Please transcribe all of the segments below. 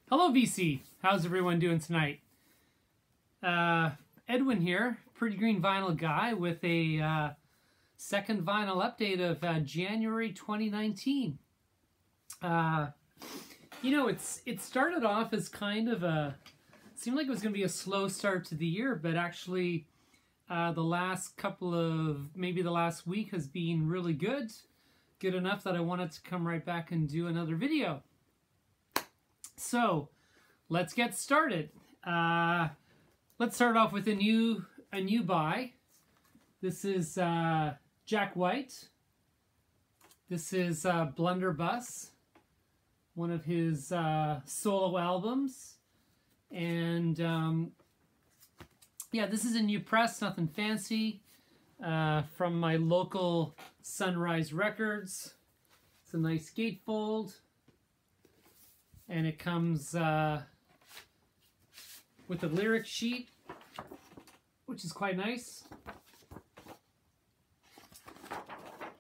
Hello VC, how's everyone doing tonight? Edwin here, Pretty Green Vinyl guy with a second vinyl update of January 2019. You know, it started off as kind of seemed like it was going to be a slow start to the year, but actually the last couple of, maybe the last week has been really good. Good enough that I wanted to come right back and do another video. So, let's get started. Let's start off with a new buy. This is Jack White. This is Blunderbuss, one of his solo albums. And yeah, this is a new press, nothing fancy, from my local Sunrise Records. It's a nice gatefold. And it comes with a lyric sheet, which is quite nice,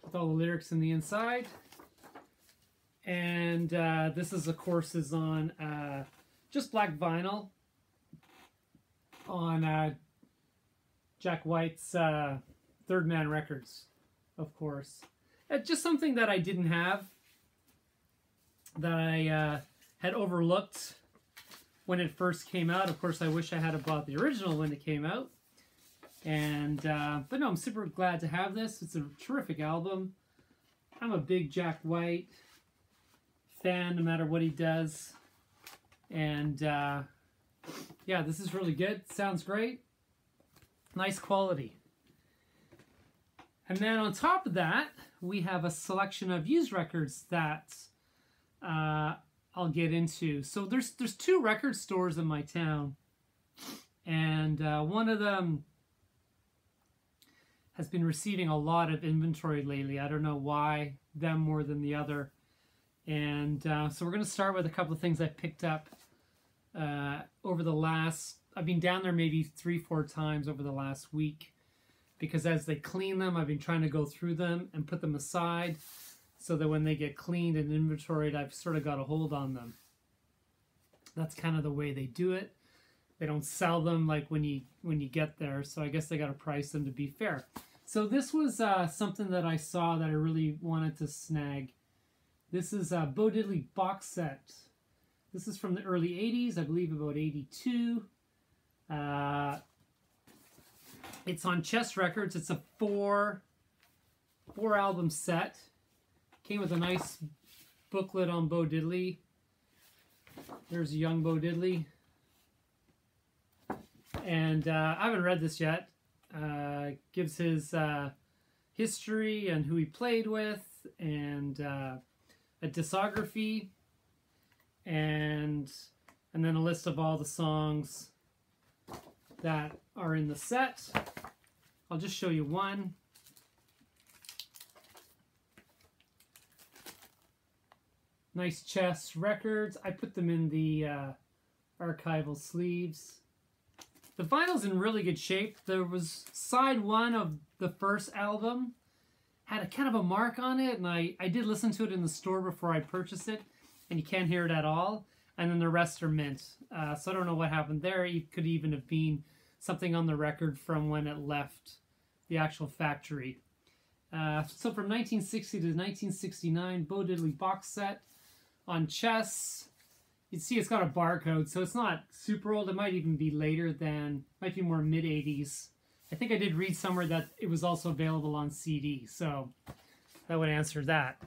with all the lyrics in the inside. And this is, of course, is on just black vinyl on Jack White's Third Man Records, of course. Just something that I didn't have, that I had overlooked when it first came out. Of course, I wish I had bought the original when it came out. And but no, I'm super glad to have this. It's a terrific album. I'm a big Jack White fan, no matter what he does. And yeah, this is really good. Sounds great. Nice quality. And then on top of that, we have a selection of used records that I'll get into. So there's two record stores in my town, and one of them has been receiving a lot of inventory lately. I don't know why, them more than the other. And so we're going to start with a couple of things I picked up over the last, I've been down there maybe 3-4 times over the last week, because as they clean them, I've been trying to go through them and put them aside, so that when they get cleaned and inventoried, I've sort of got a hold on them. That's kind of the way they do it. They don't sell them like when you get there, so I guess they got to price them to be fair. So this was something that I saw that I really wanted to snag. This is a Bo Diddley box set. This is from the early 80s, I believe about 82. It's on Chess Records. It's a four album set. Came with a nice booklet on Bo Diddley. There's a young Bo Diddley. And I haven't read this yet. Gives his history and who he played with, and a discography, and then a list of all the songs that are in the set. I'll just show you one. Nice Chess Records. I put them in the archival sleeves. The vinyl's in really good shape. There was side one of the first album, had a kind of a mark on it, and I did listen to it in the store before I purchased it, and you can't hear it at all. And then the rest are mint. So I don't know what happened there. It could even have been something on the record from when it left the actual factory. So from 1960 to 1969, Bo Diddley box set on Chess. You'd see it's got a barcode, so it's not super old. It might even be later than, might be more mid-80s. I think I did read somewhere that it was also available on CD, so that would answer that.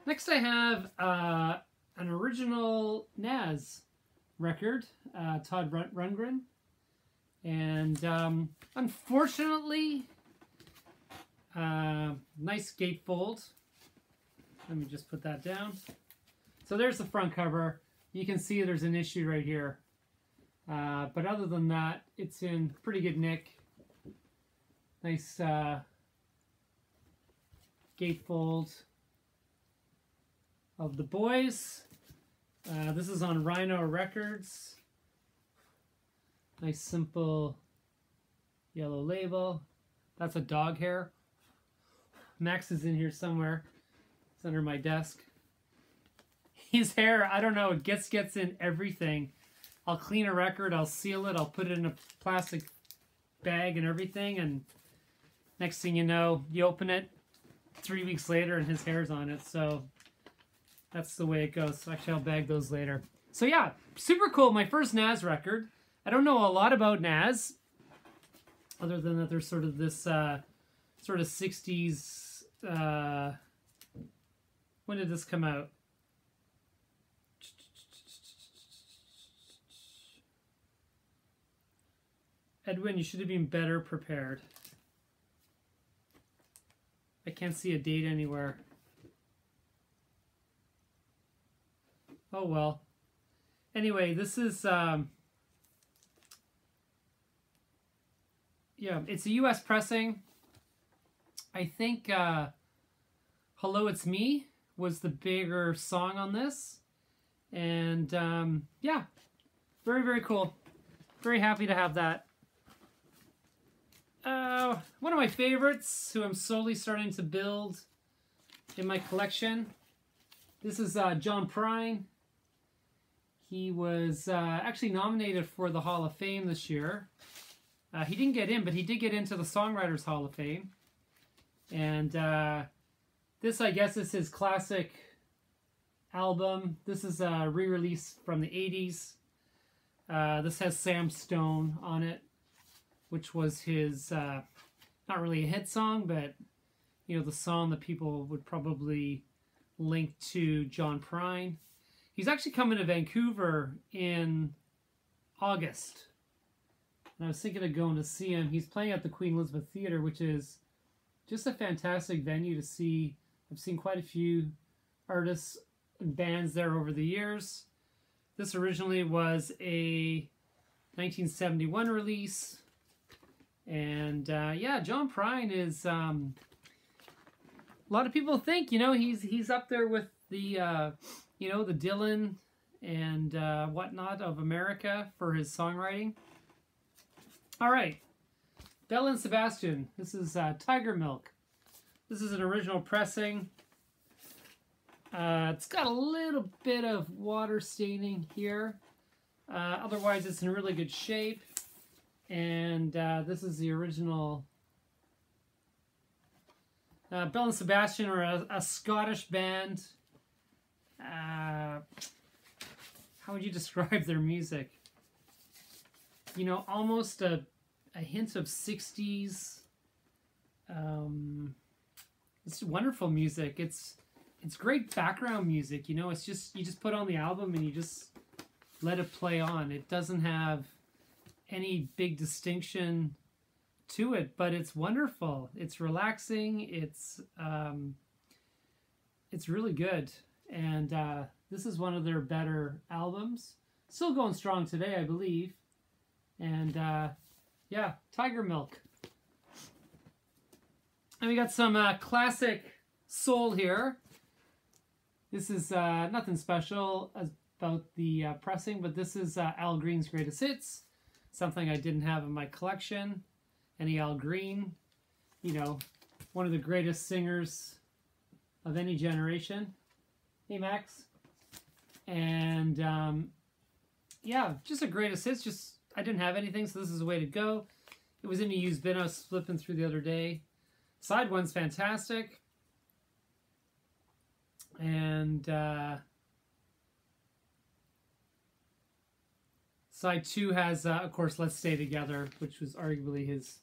Next I have an original Nas record, Todd Rundgren. And unfortunately, nice gatefold. Let me just put that down. So there's the front cover. You can see there's an issue right here. But other than that, it's in pretty good nick. Nice gatefold of the boys. This is on Rhino Records. Nice simple yellow label. That's a dog hair. Max is in here somewhere. It's under my desk. his hair, I don't know, it gets in everything. I'll clean a record, I'll seal it, I'll put it in a plastic bag and everything, and next thing you know, you open it 3 weeks later and his hair's on it. So that's the way it goes. Actually, I'll bag those later. So yeah, super cool. My first Nas record. I don't know a lot about Nas, other than that there's sort of this sort of 60s. When did this come out? Edwin, you should have been better prepared. I can't see a date anywhere. Oh well. Anyway, this is yeah, it's a US pressing. I think Hello It's Me was the bigger song on this. And yeah, very, very cool. Very happy to have that. One of my favorites, who I'm slowly starting to build in my collection. This is John Prine. He was actually nominated for the Hall of Fame this year. He didn't get in, but he did get into the Songwriters Hall of Fame. And this, I guess, is his classic album. This is a re-release from the 80s. This has Sam Stone on it, which was his, not really a hit song, but, you know, the song that people would probably link to John Prine. He's actually coming to Vancouver in August. And I was thinking of going to see him. He's playing at the Queen Elizabeth Theatre, which is just a fantastic venue to see. I've seen quite a few artists and bands there over the years. This originally was a 1971 release. And yeah, John Prine is, a lot of people think, you know, he's up there with the, you know, the Dylan and whatnot of America for his songwriting. All right, Belle and Sebastian. This is Tiger Milk. This is an original pressing. It's got a little bit of water staining here. Otherwise, it's in really good shape. And this is the original. Belle and Sebastian are a Scottish band. How would you describe their music? You know, almost a hint of 60s. It's wonderful music. It's great background music. You know, it's just, you just put on the album and you just let it play on. It doesn't have any big distinction to it, but it's wonderful. It's relaxing. It's really good. And this is one of their better albums. Still going strong today, I believe. And yeah, Tiger Milk. And we got some classic soul here. This is nothing special about the pressing, but this is Al Green's Greatest Hits. Something I didn't have in my collection. Any Al Green, you know, one of the greatest singers of any generation. Hey, Max. And yeah, just a Greatest Hits. Just, I didn't have anything, so this is a way to go. It was in a used bin I was flipping through the other day. Side one's fantastic. And side two has, of course, Let's Stay Together, which was arguably his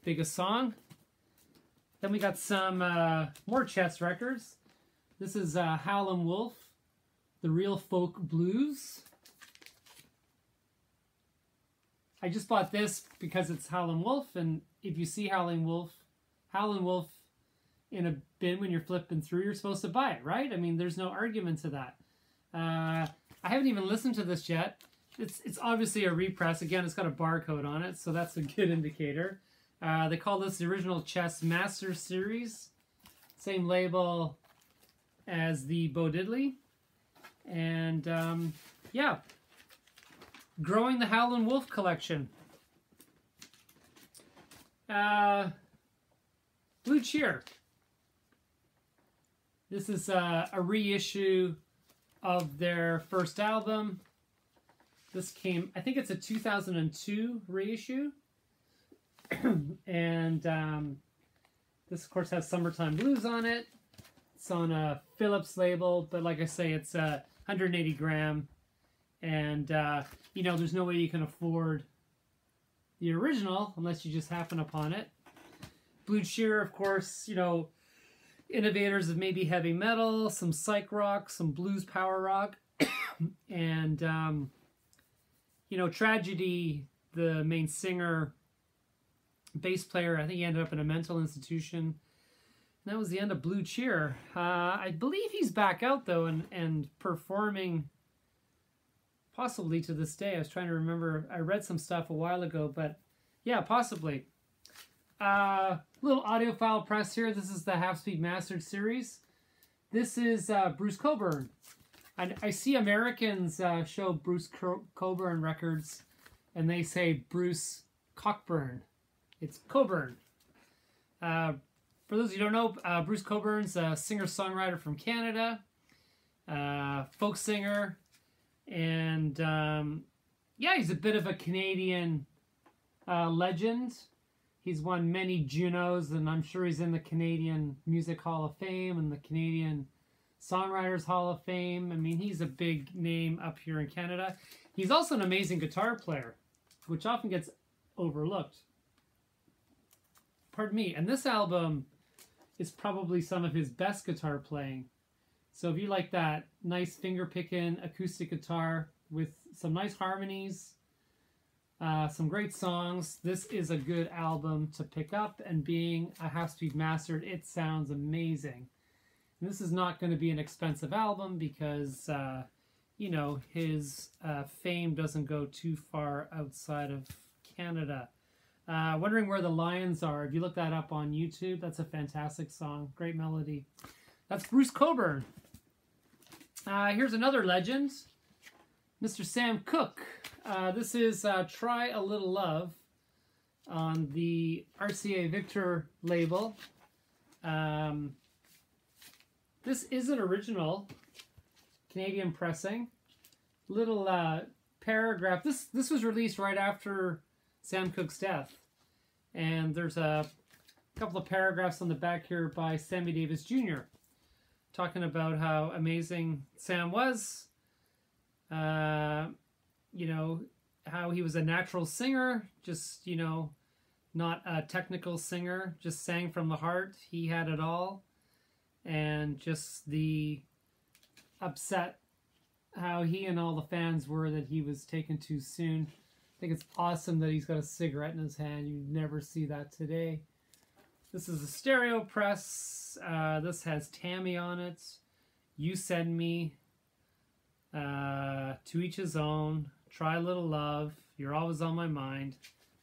biggest song. Then we got some more Chess records. This is Howlin' Wolf, The Real Folk Blues. I just bought this because it's Howlin' Wolf, and if you see Howlin' Wolf in a bin when you're flipping through, you're supposed to buy it, right? I mean, there's no argument to that. I haven't even listened to this yet. It's obviously a repress. Again, it's got a barcode on it, so that's a good indicator. They call this the original Chess Master Series. Same label as the Bo Diddley. And yeah, growing the Howlin' Wolf collection. Blue Cheer. This is a reissue of their first album. This came, I think it's a 2002 reissue. And this, of course, has Summertime Blues on it. It's on a Philips label, but like I say, it's 180 gram. And, you know, there's no way you can afford the original unless you just happen upon it. Blue Cheer, of course, you know, innovators of maybe heavy metal, some psych rock, some blues power rock. And, you know, Tragedy, the main singer, bass player, I think he ended up in a mental institution. And that was the end of Blue Cheer. I believe he's back out, though, and performing possibly to this day. I was trying to remember. I read some stuff a while ago, but yeah, possibly. Little audiophile press here. This is the Half Speed Mastered series. This is Bruce Cockburn. I see Americans show Bruce Cockburn records, and they say Bruce Cockburn. It's Cockburn. For those who don't know, Bruce Cockburn's a singer-songwriter from Canada, folk singer, and yeah, he's a bit of a Canadian legend. He's won many Junos, and I'm sure he's in the Canadian Music Hall of Fame and the Canadian Songwriters Hall of Fame. I mean, he's a big name up here in Canada. He's also an amazing guitar player, which often gets overlooked. Pardon me. And this album is probably some of his best guitar playing. So if you like that nice finger-picking acoustic guitar with some nice harmonies, some great songs, this is a good album to pick up. And being a half-speed mastered, it sounds amazing. And this is not going to be an expensive album because, you know, his fame doesn't go too far outside of Canada. Wondering Where the Lions Are. If you look that up on YouTube, that's a fantastic song. Great melody. That's Bruce Cockburn. Here's another legend, Mr. Sam Cooke. This is Try a Little Love on the RCA Victor label. This is an original Canadian pressing. Little paragraph. This was released right after Sam Cooke's death. And there's a couple of paragraphs on the back here by Sammy Davis Jr. talking about how amazing Sam was. You know, how he was a natural singer, just, you know, not a technical singer, just sang from the heart. He had it all. And just the upset how he and all the fans were that he was taken too soon. I think it's awesome that he's got a cigarette in his hand. You never see that today. This is a stereo press. This has Tammy on it. You Send Me. To Each His Own. Try a Little Love. You're Always on My Mind.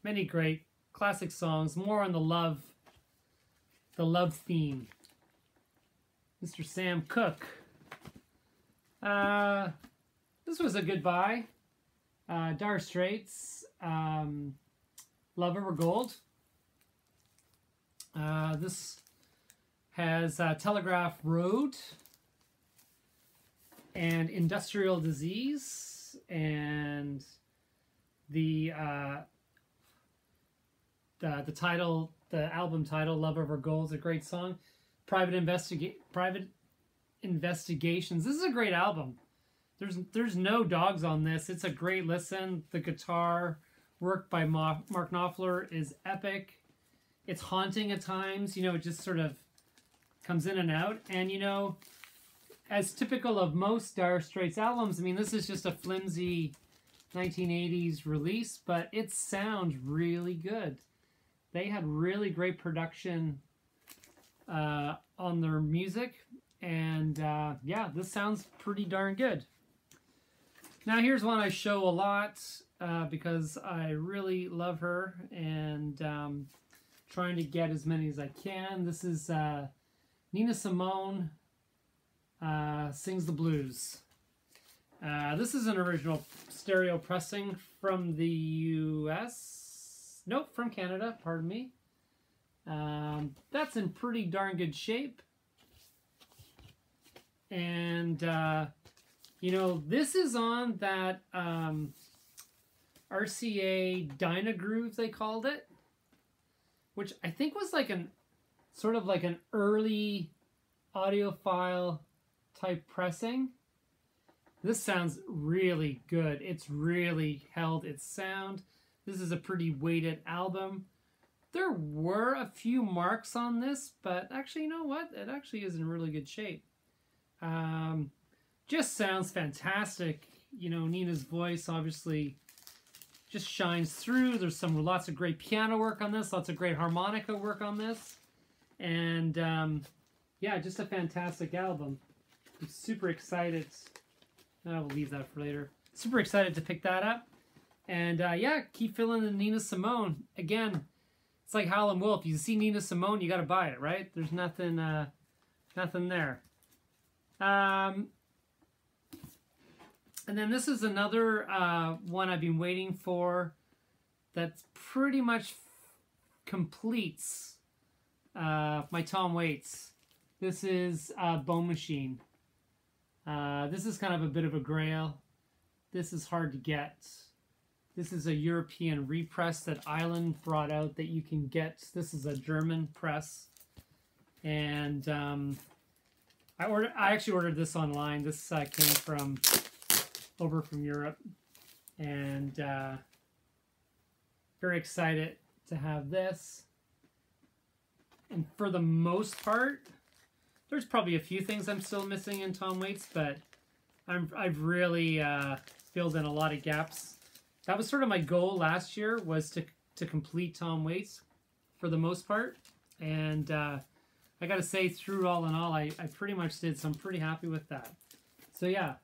Many great classic songs. More on the love theme. Mr. Sam Cooke. This was a good buy. Dire Straits, Love Over Gold. This has Telegraph Road and Industrial Disease, and the title, the album title, Love Over Gold, is a great song. Private Investigations. This is a great album. There's no dogs on this. It's a great listen. The guitar work by Mark Knopfler is epic. It's haunting at times. You know, it just sort of comes in and out. And, you know, as typical of most Dire Straits albums, I mean, this is just a flimsy 1980s release, but it sounds really good. They had really great production on their music. And, yeah, this sounds pretty darn good. Now, here's one I show a lot because I really love her and trying to get as many as I can. This is Nina Simone Sings the Blues. This is an original stereo pressing from the US. Nope, from Canada, pardon me. That's in pretty darn good shape. And You know, this is on that RCA Dynagroove, they called it, which I think was like an sort of like an early audiophile type pressing. This sounds really good. It's really held its sound. This is a pretty weighted album. There were a few marks on this, but actually, you know what? It actually is in really good shape. Just sounds fantastic. You know, Nina's voice obviously just shines through. There's lots of great piano work on this, lots of great harmonica work on this. And yeah, just a fantastic album. I'm super excited. I'll leave that for later. Super excited to pick that up. And yeah, keep feeling the Nina Simone. Again, it's like Howlin' Wolf. You see Nina Simone, you got to buy it, right? There's nothing, nothing there. And then this is another one I've been waiting for that pretty much completes my Tom Waits. This is Bone Machine. This is kind of a bit of a grail. This is hard to get. This is a European repress that Island brought out that you can get. This is a German press. And I actually ordered this online. This came from over from Europe. And very excited to have this. And for the most part, there's probably a few things I'm still missing in Tom Waits, but I've really filled in a lot of gaps. That was sort of my goal last year, was to complete Tom Waits for the most part. And I got to say, through all in all, I pretty much did, so I'm pretty happy with that. So yeah,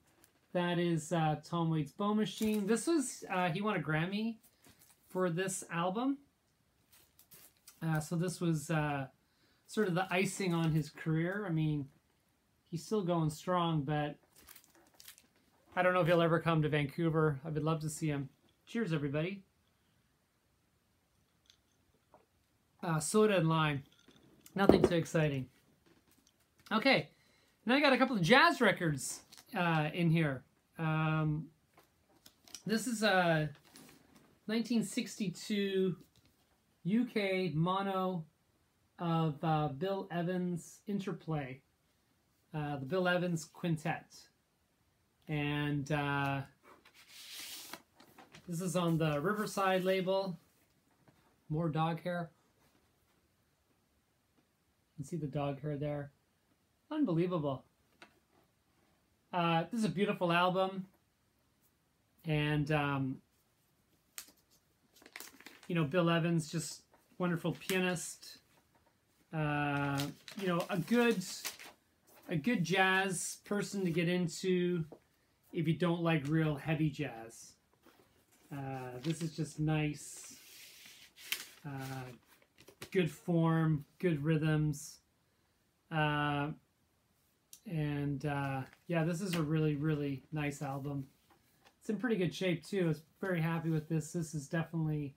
that is Tom Waits' Bone Machine. This was, he won a Grammy for this album. So this was sort of the icing on his career. I mean, he's still going strong, but I don't know if he'll ever come to Vancouver. I would love to see him. Cheers, everybody. Soda and lime. Nothing too exciting. Okay, now I got a couple of jazz records in here. This is a 1962 UK mono of Bill Evans Interplay, the Bill Evans Quintet. And this is on the Riverside label. More dog hair. You can see the dog hair there. Unbelievable. This is a beautiful album. And, you know, Bill Evans, just wonderful pianist. You know, a good jazz person to get into if you don't like real heavy jazz. This is just nice. Good form, good rhythms. Yeah, this is a really, really nice album. It's in pretty good shape too. I was very happy with this. This is definitely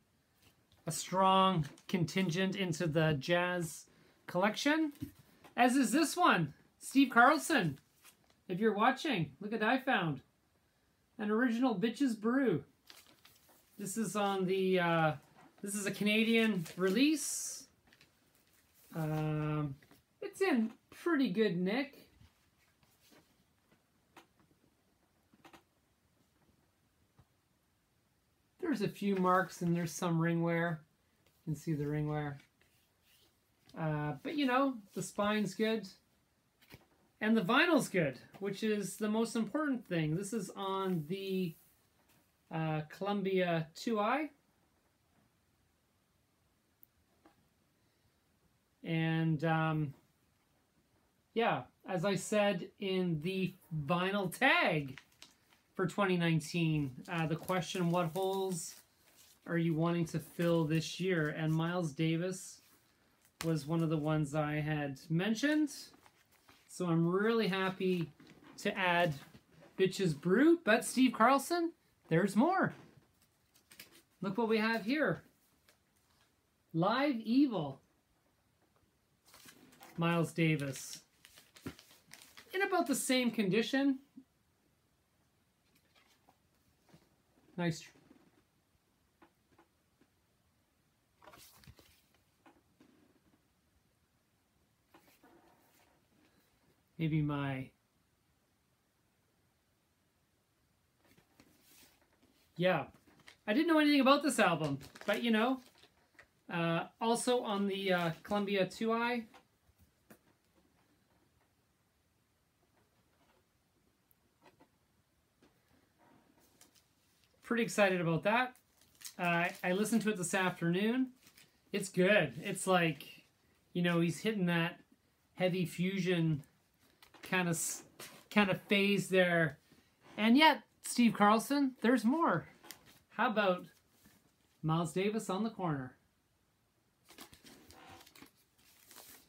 a strong contingent into the jazz collection, as is this one. Steve Carlson, if you're watching, look what I found. An original Bitches Brew. This is on the, this is a Canadian release. It's in pretty good nick. There's a few marks and there's some ring wear. You can see the ring wear. But you know, the spine's good. And the vinyl's good, which is the most important thing. This is on the Columbia 2i. And yeah, as I said in the vinyl tag for 2019, the question, what holes are you wanting to fill this year? And Miles Davis was one of the ones I had mentioned. So I'm really happy to add Bitches Brew. But Steve Carlson, there's more. Look what we have here. Live Evil. Miles Davis. In about the same condition. Nice. Maybe my... Yeah. I didn't know anything about this album, but you know, also on the Columbia 2i, pretty excited about that. I listened to it this afternoon. It's good. It's like, you know, he's hitting that heavy fusion kind of phase there. And yet, Steve Carlson, there's more. How about Miles Davis on the corner?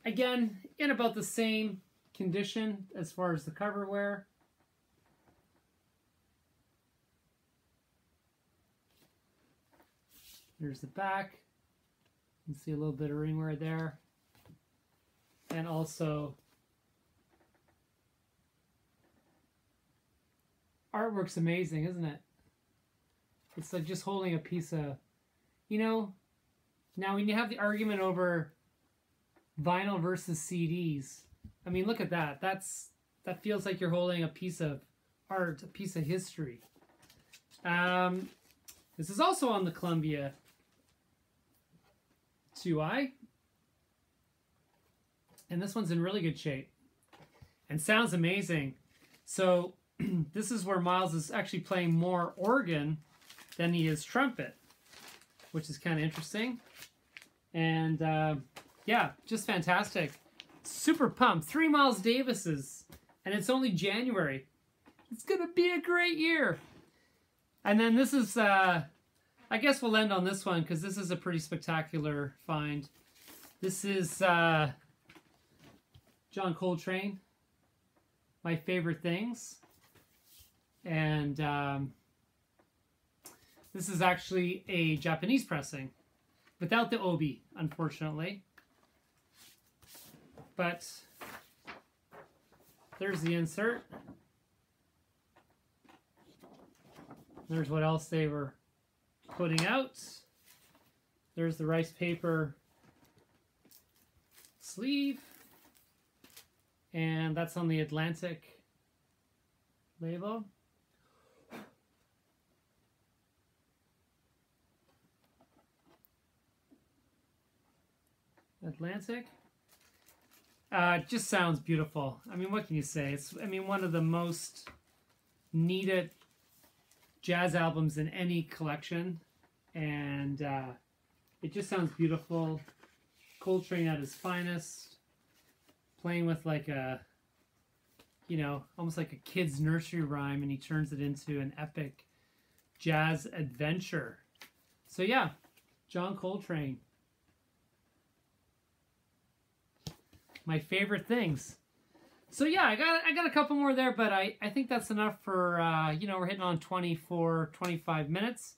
Again, in about the same condition as far as the coverware. There's the back. You can see a little bit of ringwear there. And also, artwork's amazing, isn't it? It's like just holding a piece of, you know, now when you have the argument over vinyl versus CDs, I mean, look at that. That feels like you're holding a piece of art, a piece of history. This is also on the Columbia 2i. And this one's in really good shape. And sounds amazing. So this is where Miles is actually playing more organ than he is trumpet, which is kind of interesting. And yeah, just fantastic. Super pumped. 3 Miles Davises, and it's only January. It's gonna be a great year. And then this is, I guess we'll end on this one because this is a pretty spectacular find. This is John Coltrane, My Favorite Things. And this is actually a Japanese pressing, without the obi, unfortunately. But there's the insert. There's what else they were putting out. There's the rice paper sleeve. And that's on the Atlantic label. Atlantic. It just sounds beautiful. I mean, what can you say? It's, I mean, one of the most needed jazz albums in any collection. And it just sounds beautiful. Coltrane at his finest. Playing with like a, you know, almost like a kid's nursery rhyme, and he turns it into an epic jazz adventure. So yeah, John Coltrane. My Favorite Things. So yeah, I got a couple more there, but I think that's enough for, you know, we're hitting on 24, 25 minutes.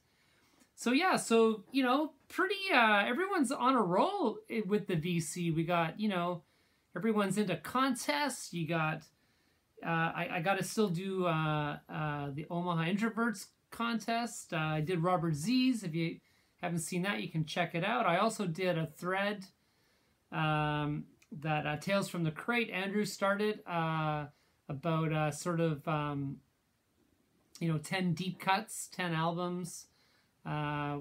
So yeah, so, you know, pretty, everyone's on a roll with the VC. We got, you know, everyone's into contests. You got, I got to still do the Omaha Introverts contest. I did Robert Z's. If you haven't seen that, you can check it out. I also did a thread that Tales from the Crate Andrew started about sort of, you know, 10 deep cuts, 10 albums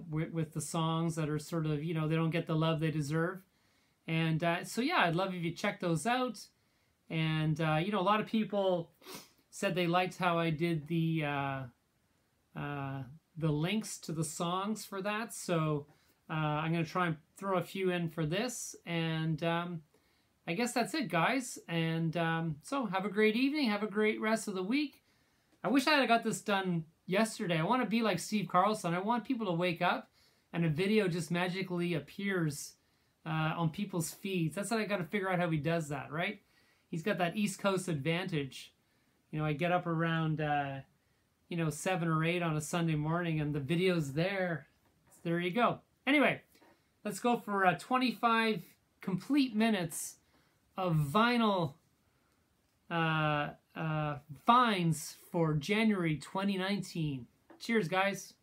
with the songs that are sort of, you know, they don't get the love they deserve. And so, yeah, I'd love if you check those out. And, you know, a lot of people said they liked how I did the links to the songs for that. So I'm going to try and throw a few in for this. And I guess that's it, guys. And so have a great evening. Have a great rest of the week. I wish I had got this done yesterday. I want to be like Steve Carlson. I want people to wake up and a video just magically appears on people's feeds. That's what I got to figure out how he does that, right? He's got that East Coast advantage. You know, I get up around, you know, 7 or 8 on a Sunday morning and the video's there. So there you go. Anyway, let's go for 25 complete minutes of vinyl finds for January 2019. Cheers, guys.